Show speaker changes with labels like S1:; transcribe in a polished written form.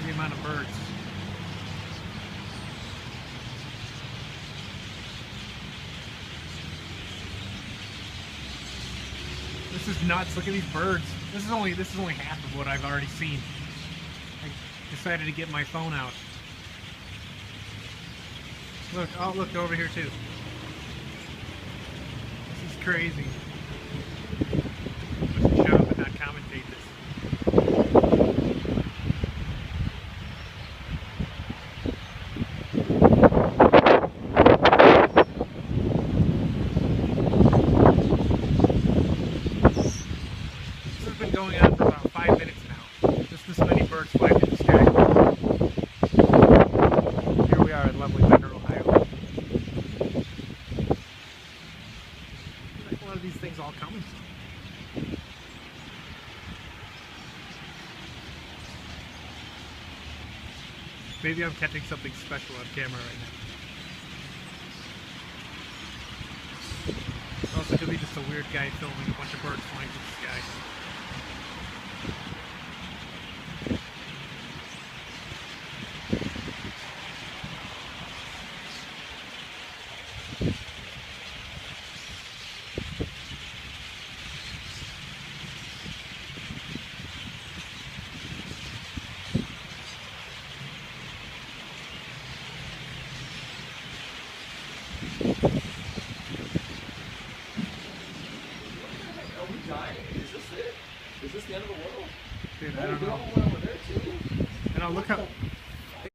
S1: crazy amount of birds. This is nuts. Look at these birds. This is only half of what I've already seen. I decided to get my phone out. Look, oh look over here too. This is crazy. I should shut up and not commentate this. This has been going on for about 5 minutes now. Just this many birds flying in the sky. Here we are in lovely Becker, Ohio. Where a lot of these things all coming from? Maybe I'm catching something special on camera right now. Also, could be just a weird guy filming a bunch of birds flying through the sky.
S2: Is this it? Is this the end of the world?
S1: Dude, I don't know.
S2: Over there too.
S1: And look how